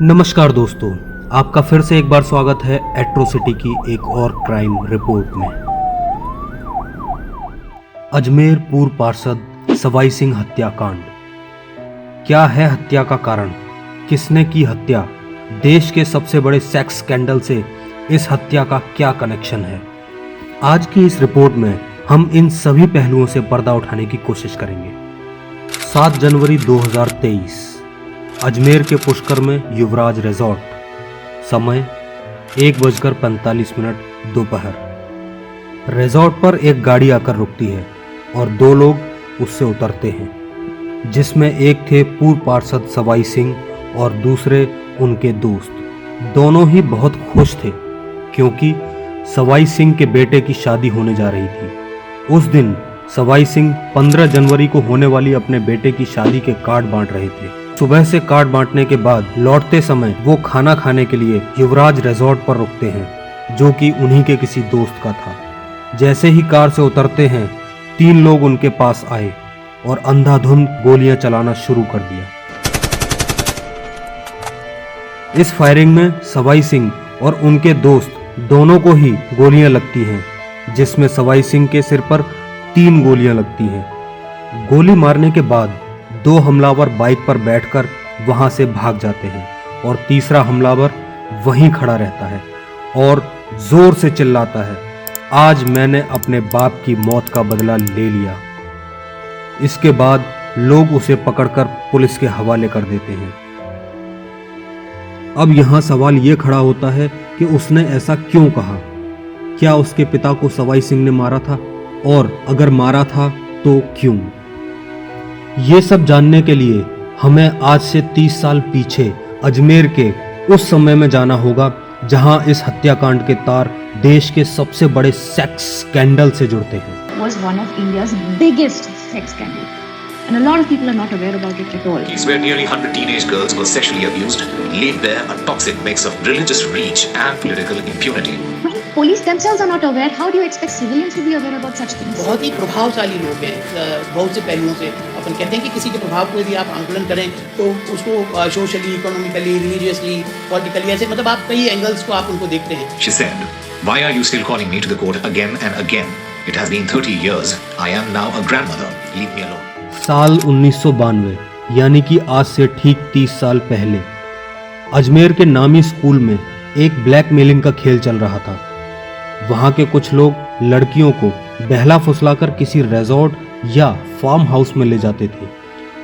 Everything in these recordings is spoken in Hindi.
नमस्कार दोस्तों, आपका फिर से एक बार स्वागत है एट्रोसिटी की एक और क्राइम रिपोर्ट में। अजमेर पूर्व पार्षद सवाई सिंह हत्याकांड। क्या है हत्या का कारण, किसने की हत्या, देश के सबसे बड़े सेक्स स्कैंडल से इस हत्या का क्या कनेक्शन है। आज की इस रिपोर्ट में हम इन सभी पहलुओं से पर्दा उठाने की कोशिश करेंगे। 7 जनवरी 2023 अजमेर के पुष्कर में युवराज रिजॉर्ट। समय 1:45 दोपहर। रिजॉर्ट पर एक गाड़ी आकर रुकती है और 2 लोग उससे उतरते हैं, जिसमें एक थे पूर्व पार्षद सवाई सिंह और दूसरे उनके दोस्त। दोनों ही बहुत खुश थे क्योंकि सवाई सिंह के बेटे की शादी होने जा रही थी। उस दिन सवाई सिंह 15 जनवरी को होने वाली अपने बेटे की शादी के कार्ड बांट रहे थे। सुबह से कार्ड बांटने के बाद लौटते समय वो खाना खाने के लिए युवराज रिजॉर्ट पर रुकते हैं, जो कि उन्हीं के किसी दोस्त का था। जैसे ही कार से उतरते हैं 3 लोग उनके पास आए और अंधाधुंध गोलियां चलाना शुरू कर दिया। इस फायरिंग में सवाई सिंह और उनके दोस्त दोनों को ही गोलियां लगती हैं, जिसमें सवाई सिंह के सिर पर 3 गोलियां लगती हैं। गोली मारने के बाद 2 हमलावर बाइक पर बैठकर वहां से भाग जाते हैं और तीसरा हमलावर वहीं खड़ा रहता है और जोर से चिल्लाता है, आज मैंने अपने बाप की मौत का बदला ले लिया। इसके बाद लोग उसे पकड़कर पुलिस के हवाले कर देते हैं। अब यहां सवाल यह खड़ा होता है कि उसने ऐसा क्यों कहा। क्या उसके पिता को सवाई सिंह ने मारा था, और अगर मारा था तो क्यों। ये सब जानने के लिए हमें आज से 30 साल पीछे अजमेर के उस समय में जाना होगा जहां इस हत्याकांड के तार देश के सबसे बड़े सेक्स स्कैंडल से जुड़ते हैं। Was one of India's biggest sex scandal, and a lot of people are not aware about it at all. It's where nearly 100 teenage girls were sexually abused, laid bare a toxic mix of religious reach and political impunity. When police themselves are not aware, how do you expect civilians to be aware about such things? बहुत ही प्रभावशाली लोग हैं बहुत से पहलुओं से। अपन कहते हैं कि किसी के प्रभाव को यदि आप आंकलन करें तो उसको सोशली, इकोनॉमिकली, रिलीजियसली, पॉलिटिकली, ऐसे मतलब आप कई एंगल्स को आप उनको देखते हैं। She said, "Why are you still calling me to the court again and again? It has been 30 years. I am now a grandmother. Leave me alone." साल 1992 यानी कि आज से ठीक 30 साल पहले अजमेर के नामी स्कूल में एक ब्लैकमेलिंग का खेल चल रहा था। वहां के कुछ लोग लड़कियों को बहला फुसलाकर किसी रिजॉर्ट या फार्म हाउस में ले जाते थे।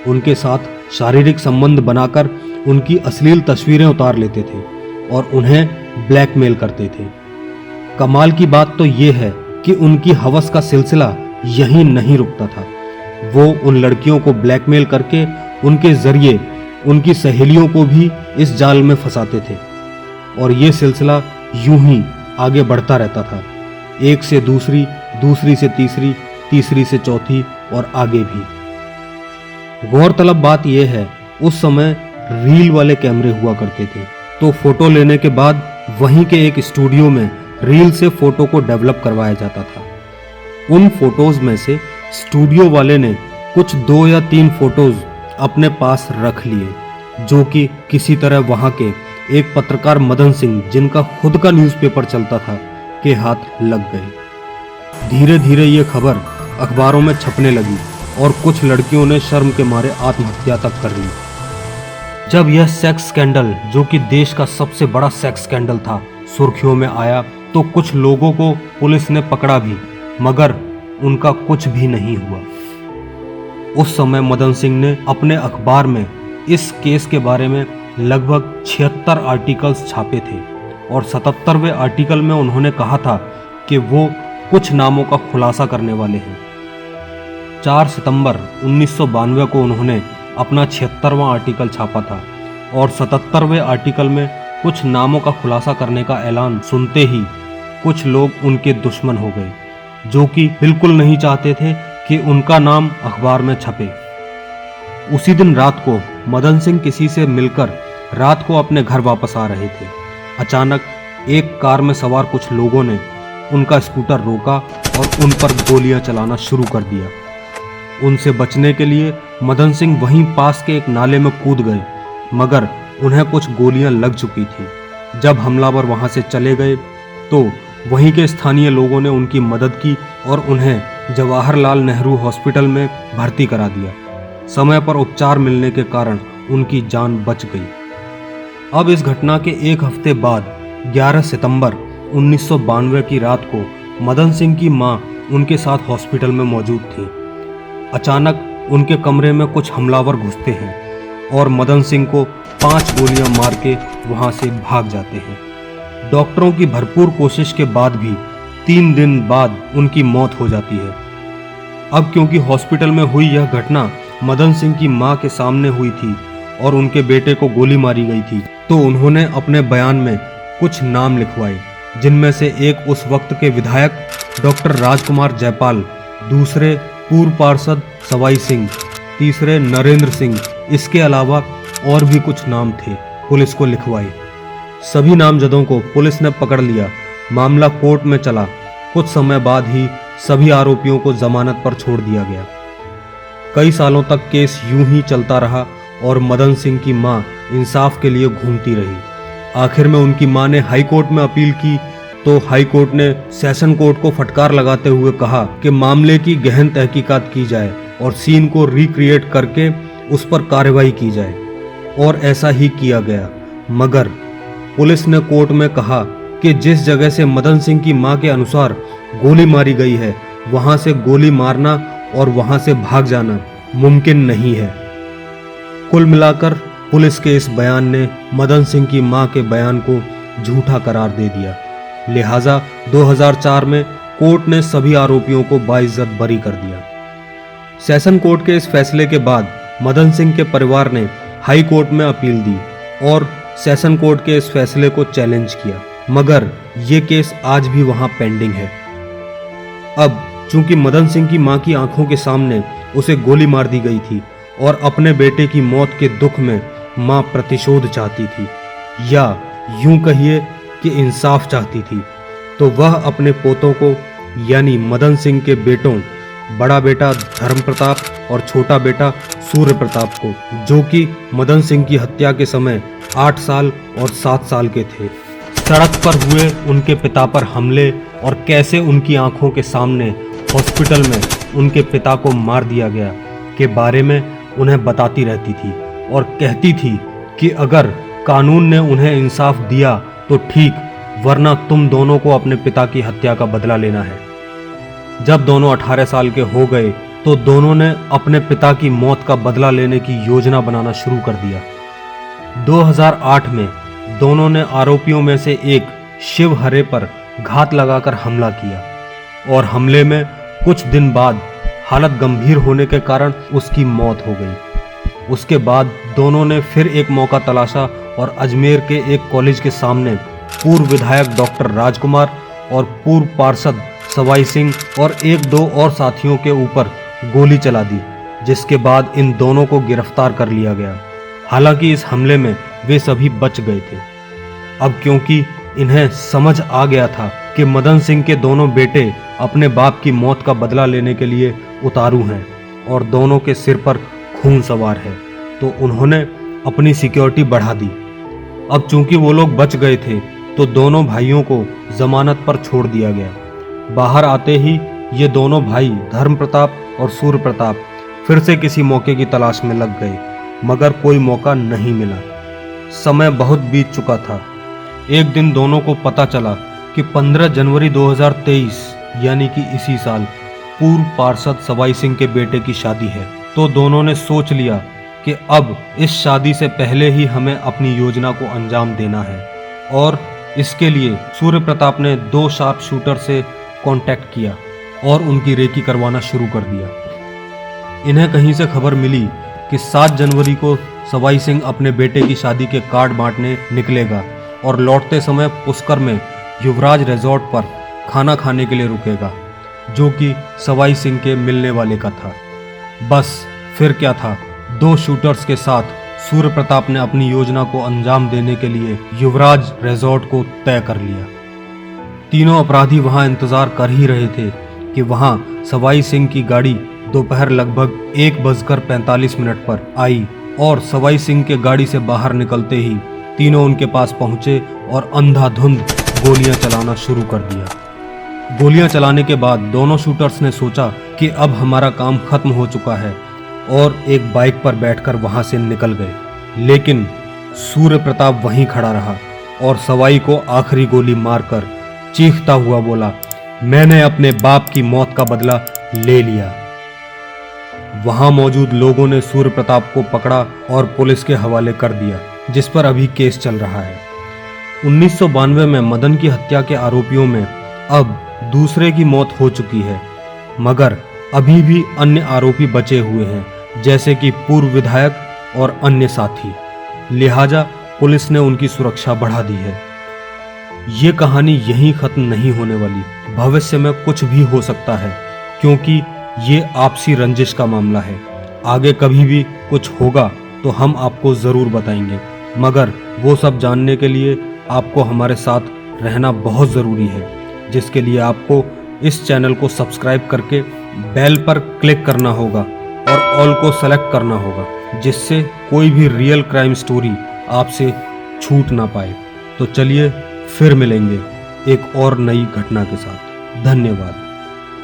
उनके साथ शारीरिक संबंध बनाकर उनकी अश्लील तस्वीरें उतार लेते थे और उन्हें ब्लैकमेल करते थे। कमाल की बात तो ये है कि उनकी हवस का सिलसिला यहीं नहीं रुकता था। वो उन लड़कियों को ब्लैकमेल करके उनके जरिए उनकी सहेलियों को भी इस जाल में फंसाते थे और ये सिलसिला यूं ही आगे बढ़ता रहता था। एक से दूसरी, दूसरी से तीसरी, तीसरी से चौथी और आगे भी। गौरतलब बात यह है, उस समय रील वाले कैमरे हुआ करते थे, तो फोटो लेने के बाद वहीं के एक स्टूडियो में रील से फोटो को डेवलप करवाया जाता था। उन फोटोज में से स्टूडियो वाले ने कुछ 2 या 3 फोटोज अपने पास रख लिए, जो कि किसी तरह वहां के एक पत्रकार मदन सिंह, जिनका खुद का न्यूज़पेपर चलता था, के हाथ लग गए। धीरे धीरे ये खबर अखबारों में छपने लगी और कुछ लड़कियों ने शर्म के मारे आत्महत्या तक कर ली। जब यह सेक्स स्कैंडल, जो कि देश का सबसे बड़ा सेक्स स्कैंडल था, सुर्खियों में आया तो कुछ लोगों को पुलिस ने पकड़ा भी, मगर उनका कुछ भी नहीं हुआ। उस समय मदन सिंह ने अपने अखबार में इस केस के बारे में लगभग 76 आर्टिकल्स छापे थे और 77वें आर्टिकल में उन्होंने कहा था कि वो कुछ नामों का खुलासा करने वाले हैं। 4 सितंबर 1992 को उन्होंने अपना 76वां आर्टिकल छापा था और 77वें आर्टिकल में कुछ नामों का खुलासा करने का ऐलान सुनते ही कुछ लोग उनके दुश्मन हो गए, जो कि बिल्कुल नहीं चाहते थे कि उनका नाम अखबार में छपे। उसी दिन रात को मदन सिंह किसी से मिलकर रात को अपने घर वापस आ रहे थे। अचानक एक कार में सवार कुछ लोगों ने उनका स्कूटर रोका और उन पर गोलियां चलाना शुरू कर दिया। उनसे बचने के लिए मदन सिंह वहीं पास के एक नाले में कूद गए, मगर उन्हें कुछ गोलियां लग चुकी थी। जब हमलावर वहां से चले गए तो वहीं के स्थानीय लोगों ने उनकी मदद की और उन्हें जवाहरलाल नेहरू हॉस्पिटल में भर्ती करा दिया। समय पर उपचार मिलने के कारण उनकी जान बच गई। अब इस घटना के एक हफ्ते बाद 11 सितंबर 1992 की रात को मदन सिंह की मां उनके साथ हॉस्पिटल में मौजूद थी। अचानक उनके कमरे में कुछ हमलावर घुसते हैं और मदन सिंह को 5 गोलियां मार के वहां से भाग जाते हैं। डॉक्टरों की भरपूर कोशिश के बाद भी 3 दिन बाद उनकी मौत हो जाती है। अब क्योंकि हॉस्पिटल में हुई यह घटना मदन सिंह की मां के सामने हुई थी और उनके बेटे को गोली मारी गई थी, तो उन्होंने अपने बयान में कुछ नाम लिखवाए, जिनमें से एक उस वक्त के विधायक डॉक्टर राजकुमार जयपाल, दूसरे पूर्व पार्षद सवाई सिंह, तीसरे नरेंद्र सिंह। इसके अलावा और भी कुछ नाम थे, पुलिस को लिखवाए। सभी नामजदों को पुलिस ने पकड़ लिया। मामला कोर्ट में चला। कुछ समय बाद ही सभी आरोपियों को जमानत पर छोड़ दिया गया। कई सालों तक केस यूं ही चलता रहा और मदन सिंह की मां इंसाफ के लिए घूमती रही। आखिर में उनकी मां ने हाई कोर्ट में अपील की तो हाई कोर्ट ने सेशन कोर्ट को फटकार लगाते हुए कहा कि मामले की गहन तहकीकात की जाए और सीन को रिक्रिएट करके उस पर कार्रवाई की जाए, और ऐसा ही किया गया। मगर पुलिस ने कोर्ट में कहा कि जिस जगह से मदन सिंह की मां के अनुसार गोली मारी गई है, वहां से गोली मारना और वहां से भाग जाना मुमकिन नहीं है। कुल मिलाकर पुलिस के इस बयान ने मदन सिंह की मां के बयान को झूठा करार दे दिया। लिहाजा 2004 में कोर्ट ने सभी आरोपियों को बाइज्जत बरी कर दिया। सेशन कोर्ट के इस फैसले के बाद मदन सिंह के परिवार ने हाई कोर्ट में अपील दी और सेशन कोर्ट के इस फैसले को चैलेंज किया, मगर ये केस आज भी वहां पेंडिंग है। अब चूंकि मदन सिंह की मां की आंखों के सामने उसे गोली मार दी गई थी और अपने बेटे की मौत के दुख में मां प्रतिशोध चाहती थी, या यूं कहिए कि इंसाफ चाहती थी, तो वह अपने पोतों को यानी मदन सिंह के बेटों बड़ा बेटा धर्म प्रताप और छोटा बेटा सूर्य प्रताप को, जो कि मदन सिंह की हत्या के समय 8 साल और 7 साल के थे, सड़क पर हुए उनके पिता पर हमले और कैसे उनकी आंखों के सामने हॉस्पिटल में उनके पिता को मार दिया गया के बारे में उन्हें बताती रहती थी और कहती थी कि अगर कानून ने उन्हें इंसाफ दिया तो ठीक, वरना तुम दोनों को अपने पिता की हत्या का बदला लेना है। जब दोनों 18 साल के हो गए तो दोनों ने अपने पिता की मौत का बदला लेने की योजना बनाना शुरू कर दिया। 2008 में दोनों ने आरोपियों में से एक शिव हरे पर घात लगाकर हमला किया और हमले में कुछ दिन बाद हालत गंभीर होने के कारण उसकी मौत हो गई। उसके बाद दोनों ने फिर एक मौका तलाशा और अजमेर के एक कॉलेज के सामने पूर्व विधायक डॉक्टर राजकुमार और पूर्व पार्षद सवाई सिंह और 1-2 और साथियों के ऊपर गोली चला दी, जिसके बाद इन दोनों को गिरफ्तार कर लिया गया। हालांकि इस हमले में वे सभी बच गए थे। अब क्योंकि इन्हें समझ आ गया था कि मदन सिंह के दोनों बेटे अपने बाप की मौत का बदला लेने के लिए उतारू हैं और दोनों के सिर पर खून सवार है, तो उन्होंने अपनी सिक्योरिटी बढ़ा दी। अब चूंकि वो लोग बच गए थे तो दोनों भाइयों को जमानत पर छोड़ दिया गया। बाहर आते ही ये दोनों भाई धर्म प्रताप और सूर्य प्रताप फिर से किसी मौके की तलाश में लग गए, मगर कोई मौका नहीं मिला। समय बहुत बीत चुका था। एक दिन दोनों को पता चला कि 15 जनवरी 2023 यानी कि इसी साल पूर्व पार्षद सवाई सिंह के बेटे की शादी है, तो दोनों ने सोच लिया कि अब इस शादी से पहले ही हमें अपनी योजना को अंजाम देना है, और इसके लिए सूर्य प्रताप ने 2 शार्प शूटर से कांटेक्ट किया और उनकी रेकी करवाना शुरू कर दिया। इन्हें कहीं से खबर मिली कि 7 जनवरी को सवाई सिंह अपने बेटे की शादी के कार्ड बांटने निकलेगा और लौटते समय पुष्कर में युवराज रिजॉर्ट पर खाना खाने के लिए रुकेगा, जो कि सवाई सिंह के मिलने वाले का था। बस फिर क्या था, 2 शूटर्स के साथ सूर्य प्रताप ने अपनी योजना को अंजाम देने के लिए युवराज रिजॉर्ट को तय कर लिया। तीनों अपराधी वहां इंतजार कर ही रहे थे कि वहां सवाई सिंह की गाड़ी दोपहर लगभग 1:45 पर आई और सवाई सिंह के गाड़ी से बाहर निकलते ही तीनों उनके पास पहुंचे और अंधाधुंध गोलियां चलाना शुरू कर दिया। गोलियां चलाने के बाद दोनों शूटर्स ने सोचा कि अब हमारा काम खत्म हो चुका है और एक बाइक पर बैठकर वहां से निकल गए। लेकिन सूर्य प्रताप वहीं खड़ा रहा और सवाई को आखिरी गोली मारकर चीखता हुआ बोला, मैंने अपने बाप की मौत का बदला ले लिया। वहां मौजूद लोगों ने सूर्य प्रताप को पकड़ा और पुलिस के हवाले कर दिया, जिस पर अभी केस चल रहा है। 1992 में मदन की हत्या के आरोपियों में अब दूसरे की मौत हो चुकी है, मगर अभी भी अन्य आरोपी बचे हुए हैं, जैसे कि पूर्व विधायक और अन्य साथी। लिहाजा पुलिस ने उनकी सुरक्षा बढ़ा दी है। ये कहानी यहीं खत्म नहीं होने वाली, भविष्य में कुछ भी हो सकता है, क्योंकि ये आपसी रंजिश का मामला है। आगे कभी भी कुछ होगा तो हम आपको ज़रूर बताएंगे, मगर वो सब जानने के लिए आपको हमारे साथ रहना बहुत ज़रूरी है, जिसके लिए आपको इस चैनल को सब्सक्राइब करके बेल पर क्लिक करना होगा और ऑल को सेलेक्ट करना होगा, जिससे कोई भी रियल क्राइम स्टोरी आपसे छूट ना पाए। तो चलिए फिर मिलेंगे एक और नई घटना के साथ। धन्यवाद।